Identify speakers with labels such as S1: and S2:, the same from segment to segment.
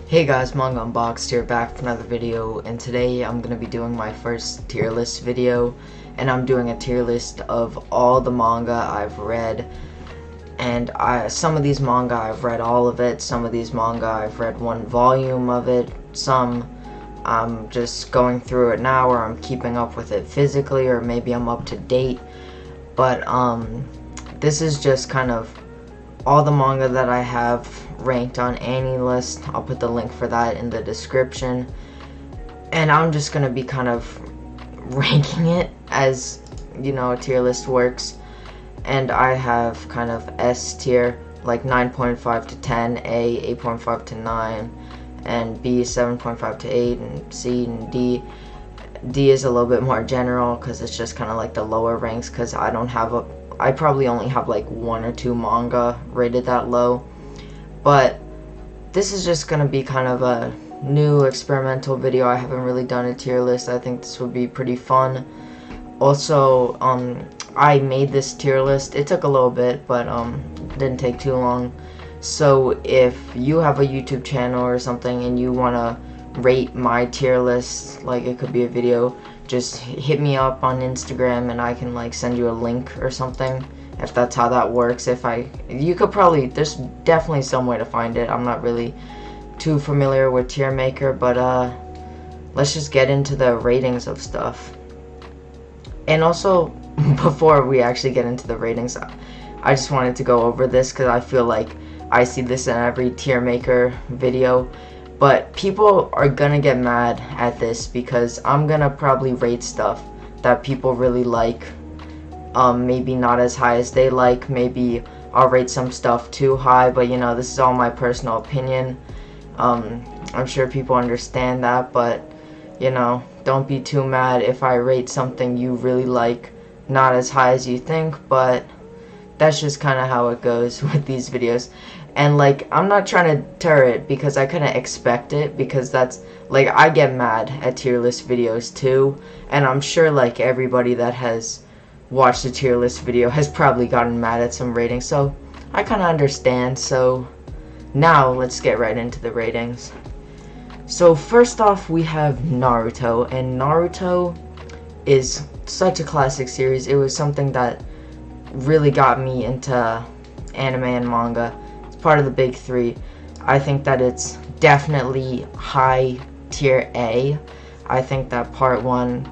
S1: Hey guys, Manga Unboxed here, back for another video, and today I'm going to be doing my first tier list video, and I'm doing a tier list of all the manga I've read, and some of these manga I've read all of it, some of these manga I've read one volume of it, some I'm just going through it now, or I'm keeping up with it physically, or maybe I'm up to date, but this is just kind of all the manga that I have ranked on AniList. I'll put the link for that in the description, and I'm just gonna be kind of ranking it as, you know, a tier list works. And I have kind of S tier, like 9.5 to 10, A 8.5 to 9, and B 7.5 to 8, and C and D. D is a little bit more general because it's just kind of like the lower ranks, because I probably only have like one or two manga rated that low. But this is just gonna be kind of a new experimental video. I haven't really done a tier list. I think this would be pretty fun. Also, I made this tier list. It took a little bit, but didn't take too long. So if you have a YouTube channel or something and you wanna rate my tier list, like it could be a video, just hit me up on Instagram and I can like send you a link or something, if that's how that works. You could probably, there's definitely some way to find it. I'm not really too familiar with tier maker, but let's just get into the ratings of stuff. And also, before we actually get into the ratings, I just wanted to go over this because I feel like I see this in every tier maker video. But people are gonna get mad at this because I'm gonna probably rate stuff that people really like, maybe not as high as they like. Maybe I'll rate some stuff too high, but you know, this is all my personal opinion. I'm sure people understand that, but you know, don't be too mad if I rate something you really like not as high as you think, but that's just kind of how it goes with these videos. And like, I'm not trying to deter it because I kind of expect it, because that's like, I get mad at tier list videos too, and I'm sure like everybody that has watched a tier list video has probably gotten mad at some ratings, so I kind of understand. So now let's get right into the ratings. So first off, we have Naruto, and Naruto is such a classic series. It was something that really got me into anime and manga. Part of the big three. I think that it's definitely high tier A. I think that part 1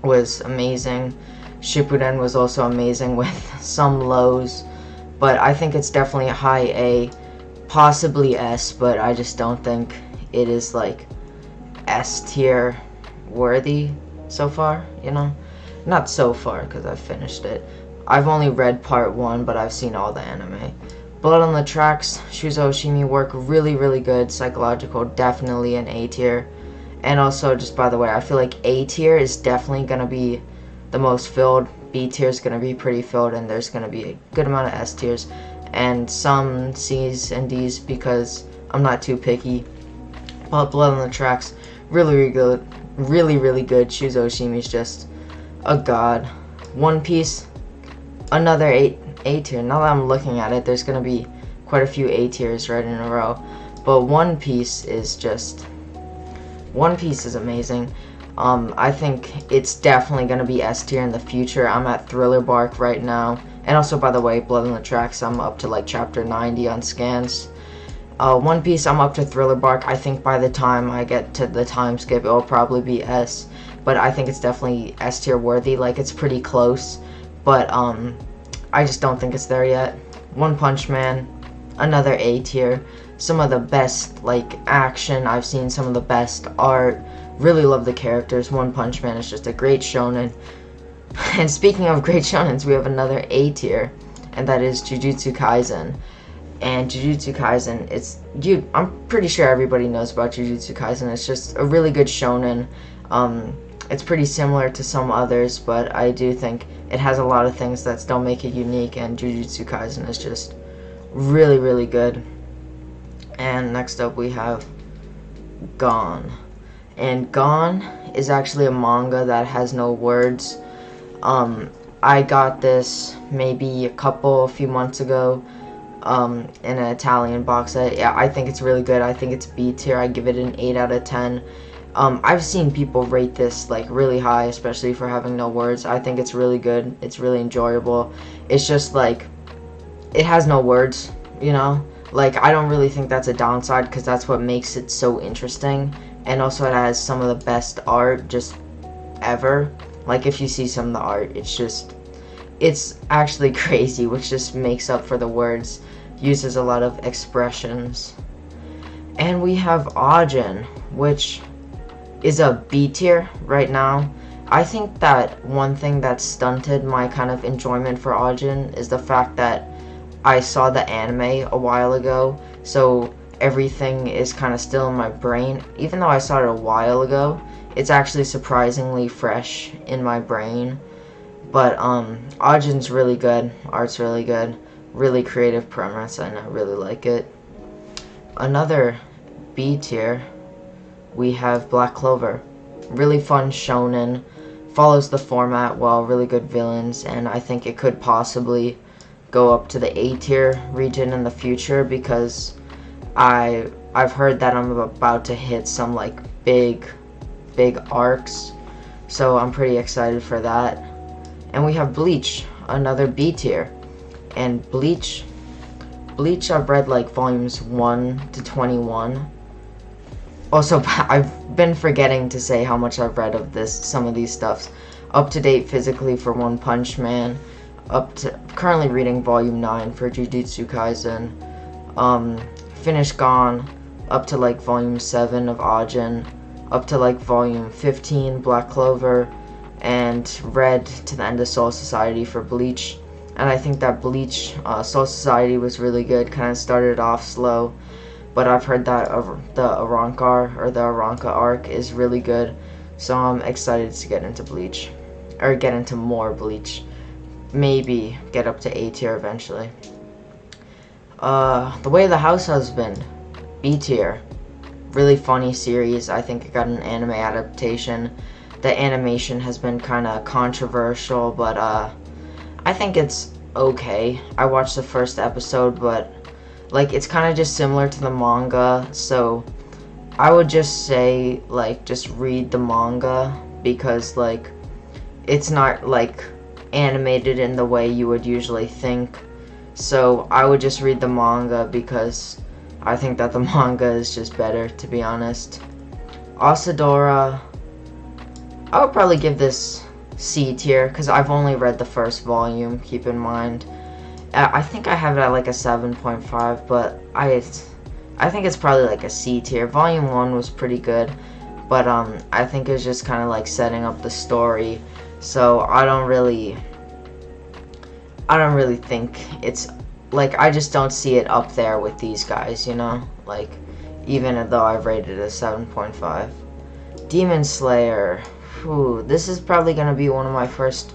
S1: was amazing. Shippuden was also amazing with some lows, but I think it's definitely a high A, possibly S, but I just don't think it is like S tier worthy so far, you know? Not so far, because I've finished it. I've only read part 1, but I've seen all the anime. Blood on the Tracks, Shuzo Oshimi work, really, really good. Psychological, definitely an A tier. And also, just by the way, I feel like A tier is definitely going to be the most filled. B tier is going to be pretty filled, and there's going to be a good amount of S tiers. And some C's and D's, because I'm not too picky. But Blood on the Tracks, really, really good. Really, really good. Shuzo Oshimi is just a god. One Piece, another A tier. Now that I'm looking at it, there's gonna be quite a few A tiers right in a row, but One Piece is amazing. I think it's definitely gonna be S tier in the future. I'm at Thriller Bark right now, and also, by the way, Blood on the Tracks, I'm up to like chapter 90 on scans. One Piece, I'm up to Thriller Bark. I think by the time I get to the time skip, it'll probably be S, but I think it's definitely S tier worthy. Like, it's pretty close, but I just don't think it's there yet. One Punch Man, another A tier. Some of the best like action I've seen, some of the best art. Really love the characters. One Punch Man is just a great shonen. And speaking of great shonens, we have another A tier, and that is Jujutsu Kaisen. And Jujutsu Kaisen, I'm pretty sure everybody knows about Jujutsu Kaisen. It's just a really good shonen. It's pretty similar to some others, but I do think it has a lot of things that still make it unique, and Jujutsu Kaisen is just really, really good. And next up we have Gone. And Gone is actually a manga that has no words. I got this maybe a few months ago. in an Italian box set. Yeah, I think it's really good. I think it's B tier. I give it an 8 out of 10. I've seen people rate this like really high, especially for having no words. I think it's really good. It's really enjoyable. It's just like, it has no words, you know? Like, I don't really think that's a downside, because that's what makes it so interesting. And also it has some of the best art just ever. Like, if you see some of the art, it's actually crazy, which just makes up for the words. Uses a lot of expressions. And we have Ajin, which is a B tier right now. I think that one thing that stunted my kind of enjoyment for Ajin is the fact that I saw the anime a while ago, so everything is kind of still in my brain. Even though I saw it a while ago, it's actually surprisingly fresh in my brain. But Ajin's really good, art's really good, really creative premise, and I really like it. Another B tier, we have Black Clover. Really fun shonen, follows the format well, really good villains, and I think it could possibly go up to the A tier region in the future, because I've heard that I'm about to hit some like big arcs, so I'm pretty excited for that. And we have Bleach, another B tier. And Bleach I've read like volumes 1 to 21. Also, I've been forgetting to say how much I've read of some of these stuffs. Up to date physically for One Punch Man. Currently reading volume 9 for Jujutsu Kaisen. Finished Gone up to like volume 7 of Ajin. Up to like volume 15 Black Clover. And read to the end of Soul Society for Bleach. And I think that Bleach, Soul Society was really good. Kind of started off slow. But I've heard that the Arranca arc is really good. So I'm excited to get into Bleach. Or get into more Bleach. Maybe get up to A tier eventually. The Way of the House Husband, B tier. Really funny series. I think it got an anime adaptation. The animation has been kind of controversial, but I think it's okay. I watched the first episode, but like, it's kind of just similar to the manga, so I would just say like just read the manga, because like it's not like animated in the way you would usually think. So I would just read the manga, because I think that the manga is just better, to be honest. Asadora, I would probably give this C tier, because I've only read the first volume, keep in mind. I think I have it at like a 7.5, but I think it's probably like a C tier. Volume 1 was pretty good, but I think it's just kind of like setting up the story, so I don't really think it's like, I just don't see it up there with these guys, you know, like, even though I've rated it a 7.5. Demon Slayer, whew, this is probably gonna be one of my first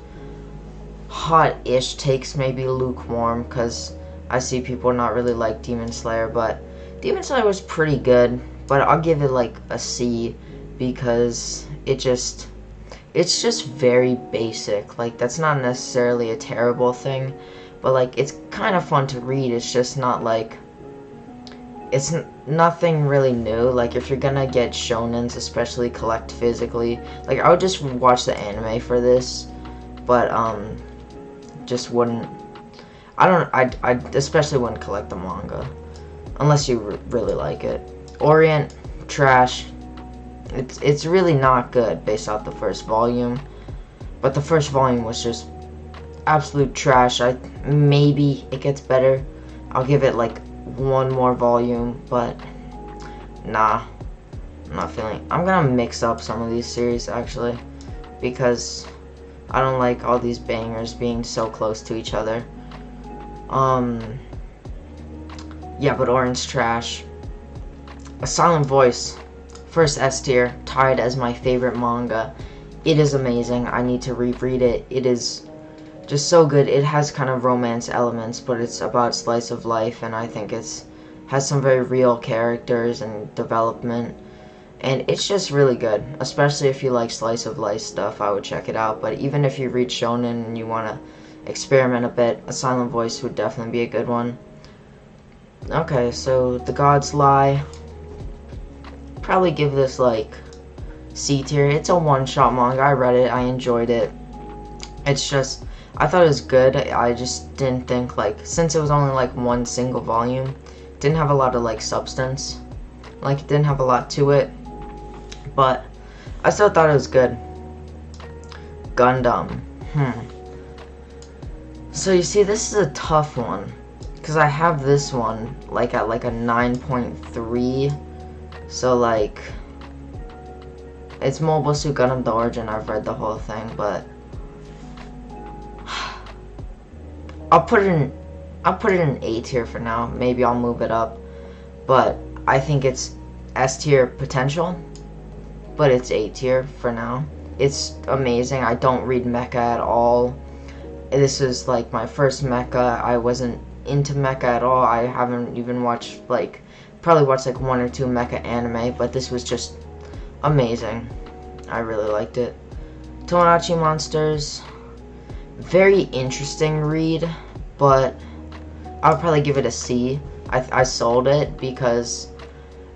S1: hot-ish takes, maybe lukewarm, because I see people not really like Demon Slayer, but Demon Slayer was pretty good, but I'll give it like a C, because it's just very basic. Like, that's not necessarily a terrible thing, but like, it's kind of fun to read. It's just not like, it's nothing really new. Like, if you're gonna get shonens, especially collect physically, like, I would just watch the anime for this, but just wouldn't, I especially wouldn't collect the manga unless you really like it. Orient, trash. It's really not good based off the first volume, but the first volume was just absolute trash. Maybe it gets better. I'll give it like one more volume, but nah, I'm not feeling. I'm gonna mix up some of these series actually, because I don't like all these bangers being so close to each other. Yeah, but Orange trash. A Silent Voice, first S tier, tied as my favorite manga. It is amazing. I need to reread it. It is just so good. It has kind of romance elements, but it's about slice of life, and I think has some very real characters and development. And it's just really good, especially if you like slice of life stuff. I would check it out. But even if you read shonen and you want to experiment a bit, A Silent Voice would definitely be a good one. Okay, so The Gods Lie. Probably give this like C tier. It's a one-shot manga. I read it. I enjoyed it. It's just, I thought it was good. I just didn't think like, since it was only like one single volume, didn't have a lot of like substance. Like it didn't have a lot to it. But I still thought it was good. Gundam. So you see, this is a tough one. Because I have this one like at like a 9.3. So like, it's Mobile Suit Gundam The Origin. I've read the whole thing, but I'll put it in A tier for now. Maybe I'll move it up, but I think it's S tier potential, but it's A tier for now. It's amazing. I don't read mecha at all. This is like my first mecha. I wasn't into mecha at all. I haven't even watched like, probably watched like 1 or 2 mecha anime, but this was just amazing. I really liked it. Tomodachi Monsters, very interesting read, but I'll probably give it a C. I sold it because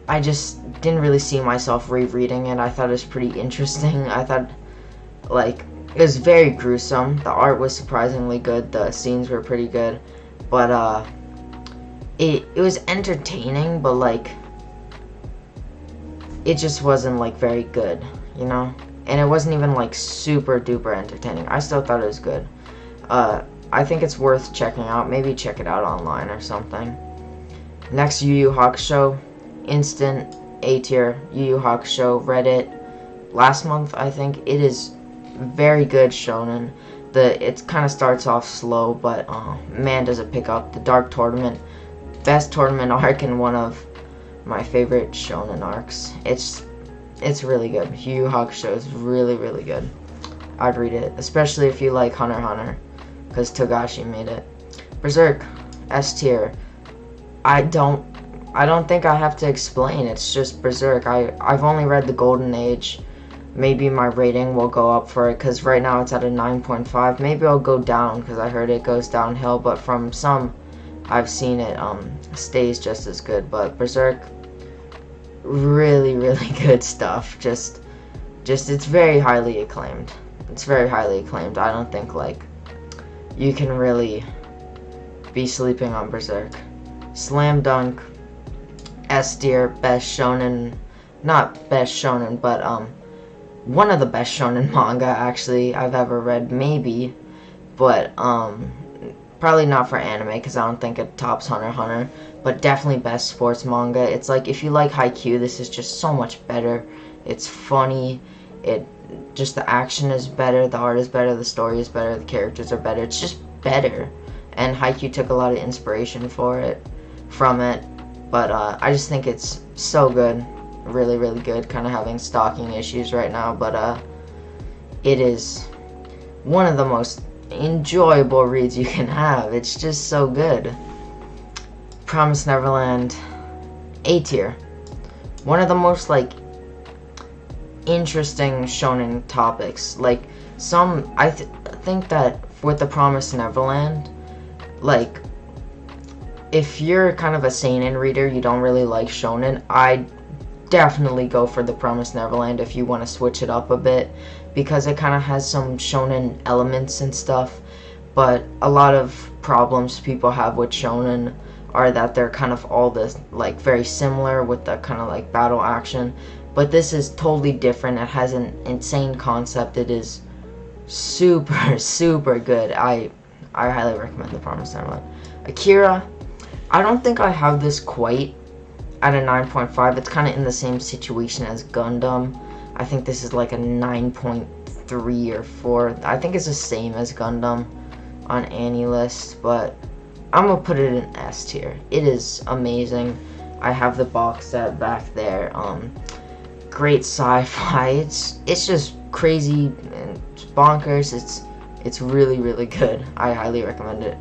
S1: I just didn't really see myself rereading it. I thought it was pretty interesting. I thought like it was very gruesome. The art was surprisingly good. The scenes were pretty good, but it was entertaining, but like it just wasn't like very good, you know? And it wasn't even like super duper entertaining. I still thought it was good. I think it's worth checking out. Maybe check it out online or something. Next, Yu Yu Hakusho. Instant A tier. Yu Yu Hakusho. Read it last month, I think. It is very good shonen. It kind of starts off slow, but man, does it pick up. The Dark Tournament. Best tournament arc and one of my favorite shonen arcs. It's really good. Yu Yu Hakusho is really, really good. I'd read it, especially if you like Hunter x Hunter, because Togashi made it. Berserk, S tier. I don't think I have to explain. It's just Berserk. I've only read the Golden Age. Maybe my rating will go up for it, because right now it's at a 9.5. Maybe I'll go down, because I heard it goes downhill, but from some I've seen it stays just as good. But Berserk, really, really good stuff. Just it's very highly acclaimed. It's very highly acclaimed. I don't think like you can really be sleeping on Berserk. Slam Dunk, S tier, best shonen, not best shonen, but one of the best shonen manga actually I've ever read, maybe, but probably not for anime, because I don't think it tops Hunter x Hunter, but definitely best sports manga. It's like, if you like Haikyuu, this is just so much better. It's funny, just the action is better, the art is better, the story is better, the characters are better. It's just better, and Haikyuu took a lot of inspiration from it, but I just think it's so good. Really, really good. Kind of having stalking issues right now, but it is one of the most enjoyable reads you can have. It's just so good. Promised Neverland, A tier. One of the most like interesting shonen topics. Like I think that with the Promised Neverland, like if you're kind of a seinen reader, you don't really like shonen, I definitely go for the Promised Neverland if you want to switch it up a bit, because it kind of has some shonen elements and stuff, but a lot of problems people have with shonen are that they're kind of all this like very similar with the kind of like battle action, but this is totally different. It has an insane concept. It is super, super good. I highly recommend the Promised Neverland. Akira, I don't think I have this quite at a 9.5. It's kind of in the same situation as Gundam. I think this is like a 9.3 or 4. I think it's the same as Gundam on Annie list, but I'm gonna put it in S tier. It is amazing. I have the box set back there. Great sci-fi. It's just crazy and bonkers. It's really, really good. I highly recommend it.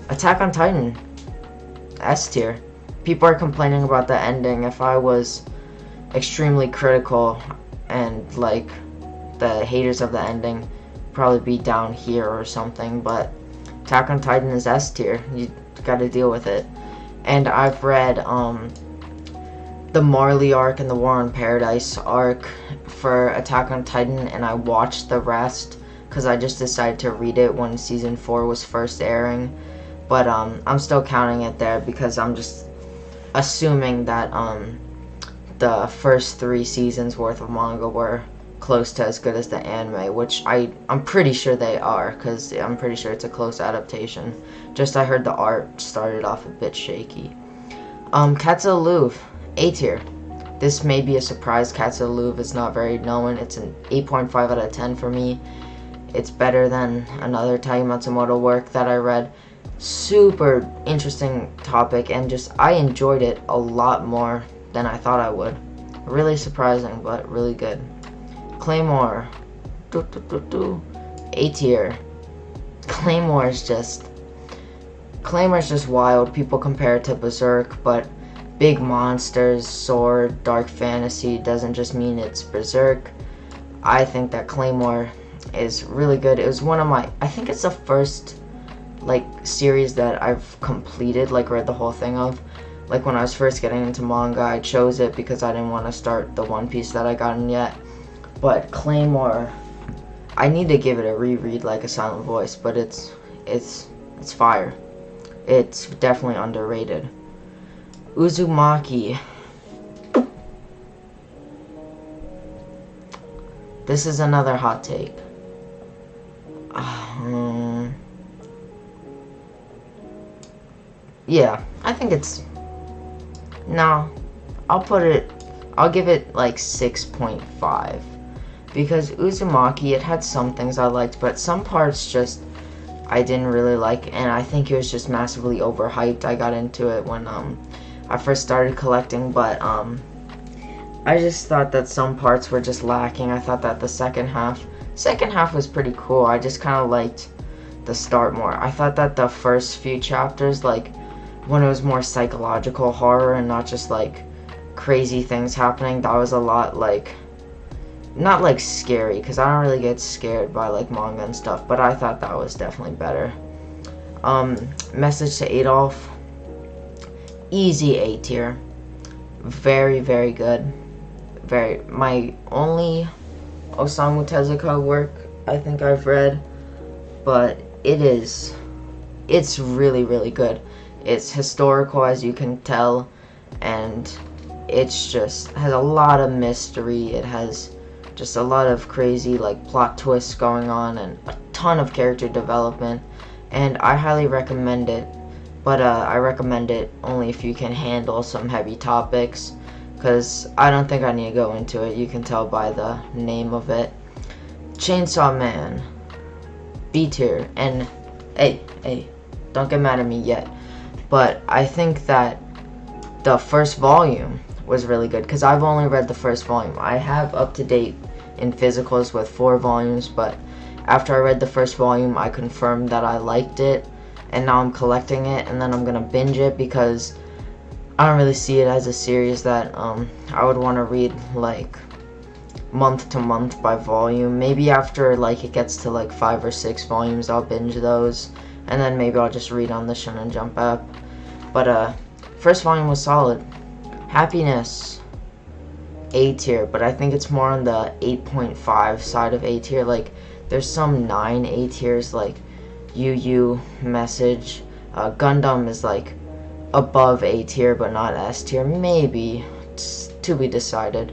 S1: Attack on Titan, S tier. People are complaining about the ending. If I was extremely critical and like the haters of the ending, probably be down here or something, but Attack on Titan is S tier. You gotta deal with it. And I've read the Marley arc and the War on Paradise arc for Attack on Titan, and I watched the rest because I just decided to read it when season 4 was first airing. But I'm still counting it there because I'm just assuming that the first 3 seasons worth of manga were close to as good as the anime, which I'm pretty sure they are, because I'm pretty sure it's a close adaptation. Just I heard the art started off a bit shaky. Katsu Louvre, A tier. This may be a surprise. Katsu Louvre is not very known. It's an 8.5 out of 10 for me. It's better than another Taiyo Matsumoto work that I read. Super interesting topic, and just I enjoyed it a lot more than I thought I would. Really surprising, but really good. Claymore, A tier. Claymore is just wild. People compare it to Berserk, but big monsters, sword, dark fantasy doesn't just mean it's Berserk. I think that Claymore is really good. It was one of my, I think it's the first like series that I've completed, like read the whole thing of. Like when I was first getting into manga, I chose it because I didn't want to start the One Piece that I gotten yet. But Claymore, I need to give it a reread like A Silent Voice, but it's fire. It's definitely underrated. Uzumaki. This is another hot take. Yeah, I think it's... No, I'll give it like 6.5. Because Uzumaki, it had some things I liked, but some parts just I didn't really like, and I think it was just massively overhyped. I got into it when I first started collecting, but I just thought that some parts were just lacking. I thought that the second half was pretty cool. I just kind of liked the start more. I thought that the first few chapters, like when it was more psychological horror and not just like crazy things happening, that was a lot like, not like scary, because I don't really get scared by like manga and stuff, but I thought that was definitely better. Message to Adolf, easy A tier. Very, very good. My only Osamu Tezuka work I think I've read, but it's really, really good. It's historical, as you can tell, and it's just has a lot of mystery. It has just a lot of crazy like plot twists going on and a ton of character development, and I highly recommend it. But I recommend it only if you can handle some heavy topics, because I don't think I need to go into it. You can tell by the name of it. Chainsaw Man, B tier. And hey, don't get mad at me yet, but I think that the first volume was really good, because I've only read the first volume. I have up to date in physicals with 4 volumes, but after I read the first volume, I confirmed that I liked it, and now I'm collecting it, and then I'm gonna binge it, because I don't really see it as a series that I would want to read like month to month by volume. Maybe after like it gets to like 5 or 6 volumes, I'll binge those, and then maybe I'll just read on the Shonen Jump app. But first volume was solid. Happiness, A tier, but I think it's more on the 8.5 side of A tier. Like there's some 9 A tiers, like Yu Message. Gundam is like above A tier but not S tier, maybe. It's to be decided.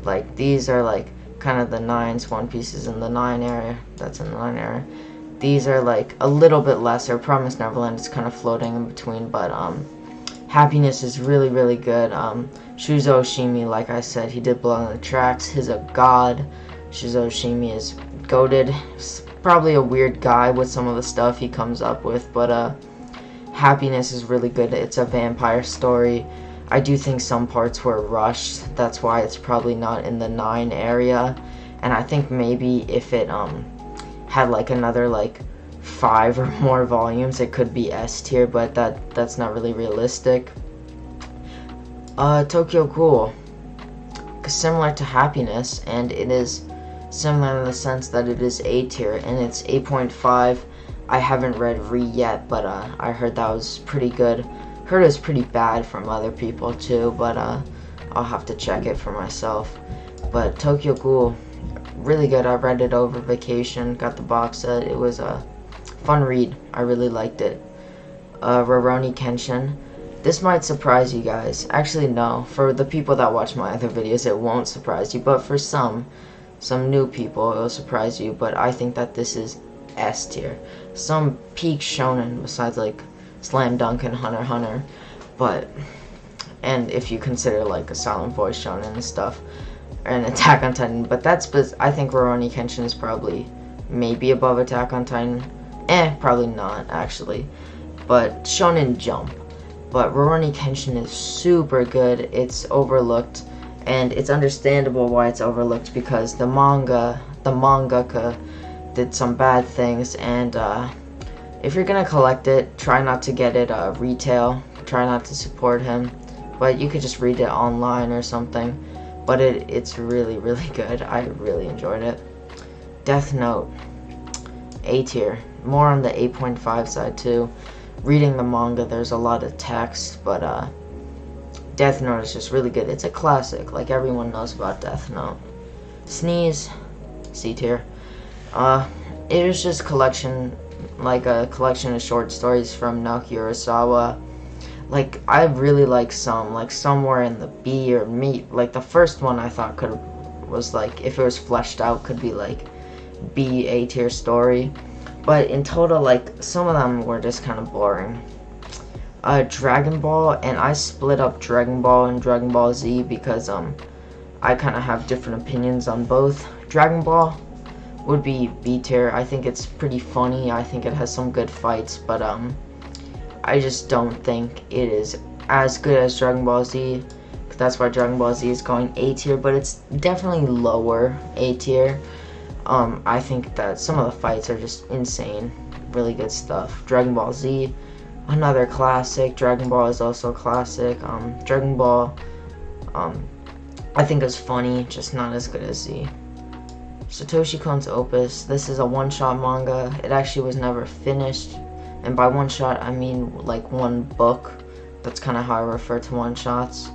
S1: Like these are like kind of the 9s. One Piece is in the 9 area. That's in the 9 area. These are like a little bit lesser. Promise Neverland is kind of floating in between, but Happiness is really, really good. Shuzo Oshimi, like I said, he did Blood on the Tracks. He's a god. Shuzo Oshimi is goated. He's probably a weird guy with some of the stuff he comes up with, but Happiness is really good. It's a vampire story. I do think some parts were rushed. That's why it's probably not in the 9 area. And I think maybe if it had like another like 5 or more volumes, it could be S tier, but that's not really realistic. Tokyo Ghoul, similar to Happiness, and it is similar in the sense that it is A tier, and it's 8.5. I haven't read Re yet, but I heard that was pretty good. Heard it was pretty bad from other people too, but I'll have to check it for myself. But Tokyo Ghoul, really good. I read it over vacation, got the box set. It was a fun read. I really liked it. Rurouni Kenshin. This might surprise you guys. Actually, no. For the people that watch my other videos, it won't surprise you. But for some new people, it'll surprise you. But I think that this is S tier. Some peak shonen besides like Slam Dunk and Hunter x Hunter. But, and if you consider like a Silent Voice shonen and stuff, and Attack on Titan. But that's, I think Rurouni Kenshin is probably maybe above Attack on Titan. Probably not actually. But Shonen Jump. But Rurouni Kenshin is super good. It's overlooked, and it's understandable why it's overlooked because the mangaka did some bad things, and if you're gonna collect it, try not to get it retail. Try not to support him, but you could just read it online or something. But it's really, really good. I really enjoyed it. Death Note, A tier. More on the 8.5 side too. Reading the manga, there's a lot of text, but Death Note is just really good. It's a classic, like everyone knows about Death Note. Sneeze, C tier. It was just collection, like a collection of short stories from Naoki Urasawa. Like, I really like some, like somewhere in the B or me. Like the first one I thought was like, if it was fleshed out, could be like B, A tier story. But in total, like, some of them were just kind of boring. Dragon Ball, and I split up Dragon Ball and Dragon Ball Z because I kind of have different opinions on both. Dragon Ball would be B tier. I think it's pretty funny. I think it has some good fights, but I just don't think it is as good as Dragon Ball Z. That's why Dragon Ball Z is going A tier, but it's definitely lower A tier. I think that some of the fights are just insane. Really good stuff. Dragon Ball Z, another classic. Dragon Ball is also a classic. Dragon Ball, I think is funny, just not as good as Z. Satoshi Kon's Opus. This is a one-shot manga. It actually was never finished. And by one-shot, I mean like one book. That's kind of how I refer to one-shots.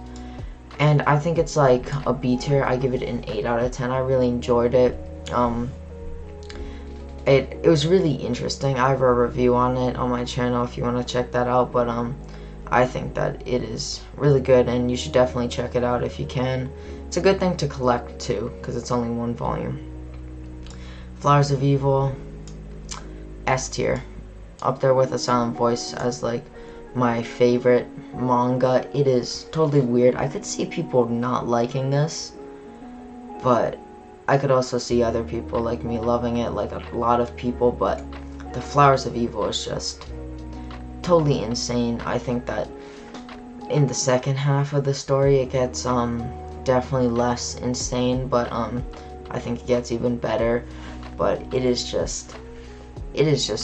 S1: And I think it's like a B tier. I give it an 8 out of 10. I really enjoyed it. It was really interesting. I have a review on it on my channel if you want to check that out, but I think that it is really good and you should definitely check it out if you can. It's a good thing to collect too because it's only one volume. Flowers of Evil, S tier, up there with A Silent Voice as like my favorite manga. It is totally weird. I could see people not liking this, but I could also see other people like me loving it, like a lot of people, but the Flowers of Evil is just totally insane. I think that in the second half of the story it gets definitely less insane, but I think it gets even better. But it is just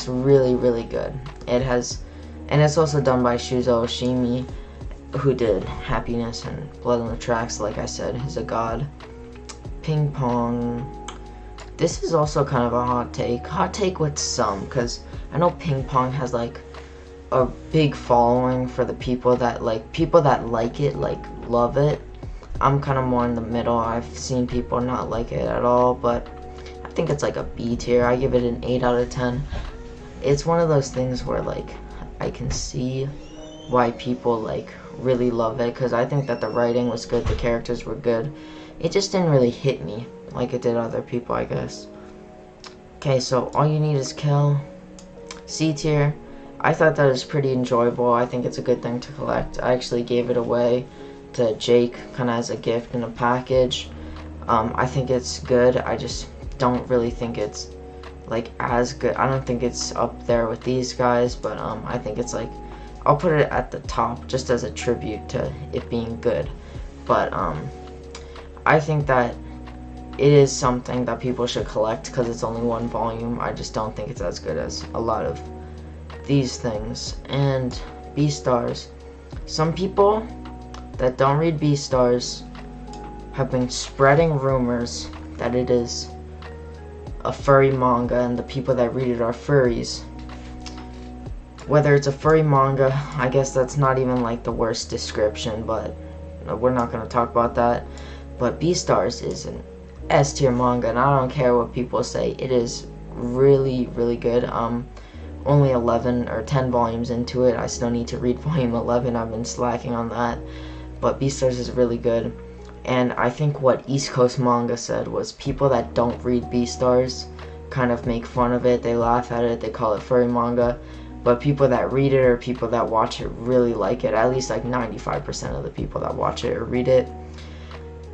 S1: really, really good. It has, and it's also done by Shuzo Oshimi, who did Happiness and Blood on the Tracks. Like I said, he's a god. Ping Pong. This is also kind of a hot take with some, because I know Ping Pong has like a big following for the people that like it, like love it. I'm kind of more in the middle. I've seen people not like it at all, but I think it's like a B tier. I give it an 8 out of 10. It's one of those things where like I can see why people like really love it, because I think that the writing was good, the characters were good. It just didn't really hit me like it did other people, I guess. Okay, so All You Need Is Kill, C tier. I thought that was pretty enjoyable. I think it's a good thing to collect. I actually gave it away to Jake kind of as a gift in a package. I think it's good. I just don't really think it's like as good. I don't think it's up there with these guys, but I think it's like, I'll put it at the top just as a tribute to it being good. But I think that it is something that people should collect because it's only one volume. I just don't think it's as good as a lot of these things. And Beastars. Some people that don't read Beastars have been spreading rumors that it is a furry manga and the people that read it are furries. whether it's a furry manga, I guess that's not even like the worst description, but we're not going to talk about that. But Beastars is an S tier manga, and I don't care what people say, it is really, really good. Only 11 or 10 volumes into it. I still need to read volume 11. I've been slacking on that. But Beastars is really good. And I think what East Coast Manga said was people that don't read Beastars kind of make fun of it. They laugh at it. They call it furry manga. But people that read it or people that watch it really like it. At least like 95% of the people that watch it or read it.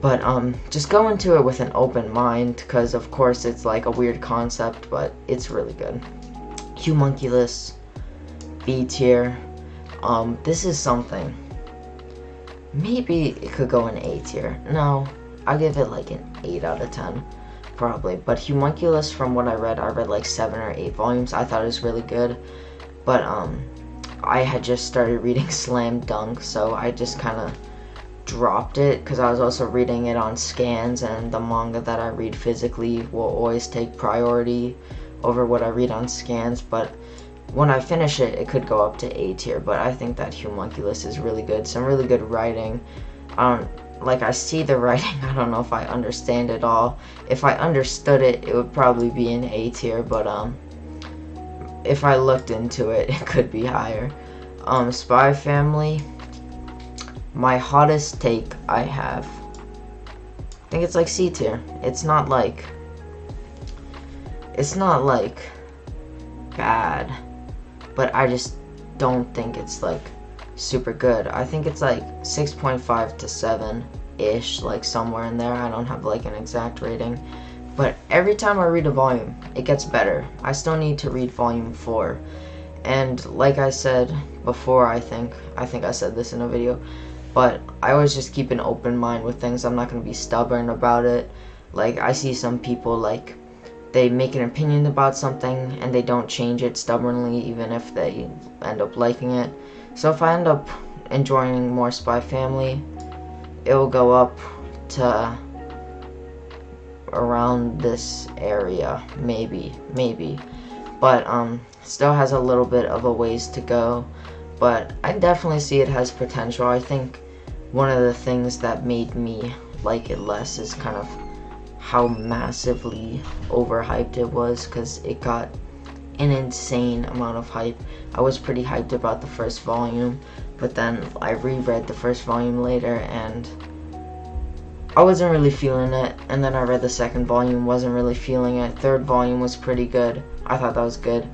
S1: But just go into it with an open mind, because of course it's like a weird concept, but it's really good. Homunculus, B tier. This is something. Maybe it could go in A tier. No, I'll give it like an 8 out of 10, probably. But Homunculus, from what I read like 7 or 8 volumes. I thought it was really good. But I had just started reading Slam Dunk, so I just kind of dropped it, because I was also reading it on scans, and the manga that I read physically will always take priority over what I read on scans. But when I finish it, it could go up to A tier. But I think that Homunculus is really good. Some really good writing. I see the writing, I don't know if I understand it all. If I understood it, it would probably be in A tier, but if I looked into it, it could be higher. Spy Family, my hottest take I have, I think it's like C tier. It's not like bad, but I just don't think it's like super good. I think it's like 6.5 to 7 ish, like somewhere in there. I don't have like an exact rating, but every time I read a volume, it gets better. I still need to read volume 4, and like I said before, I think I said this in a video, but I always just keep an open mind with things. I'm not going to be stubborn about it. Like, I see some people, like, they make an opinion about something and they don't change it stubbornly, even if they end up liking it. So if I end up enjoying more Spy Family, it will go up to around this area, maybe. But still has a little bit of a ways to go. But I definitely see it has potential. I think one of the things that made me like it less is kind of how massively overhyped it was, because it got an insane amount of hype. I was pretty hyped about the first volume, but then I reread the first volume later and I wasn't really feeling it, and then I read the second volume, wasn't really feeling it. Third volume was pretty good. I thought that was good.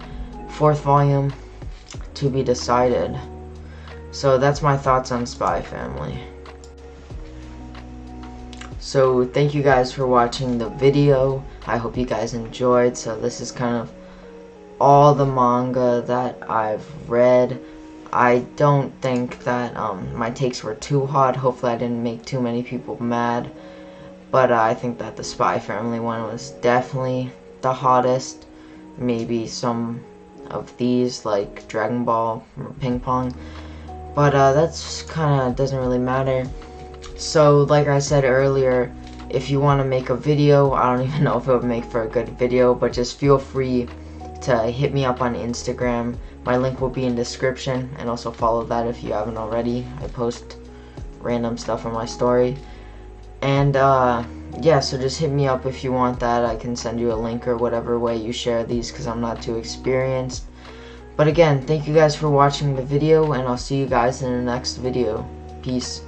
S1: Fourth volume, to be decided. So that's my thoughts on Spy Family. So thank you guys for watching the video. I hope you guys enjoyed. So this is kind of all the manga that I've read. I don't think that my takes were too hot. Hopefully I didn't make too many people mad. But I think that the Spy Family one was definitely the hottest. Maybe some of these, like Dragon Ball or Ping Pong. But that's kind of doesn't really matter. So like I said earlier, if you want to make a video, I don't even know if it would make for a good video, but just feel free to hit me up on Instagram. My link will be in description, and also follow that if you haven't already. I post random stuff on my story. And yeah, so just hit me up if you want that. I can send you a link or whatever way you share these, because I'm not too experienced. But again, thank you guys for watching the video, and I'll see you guys in the next video. Peace.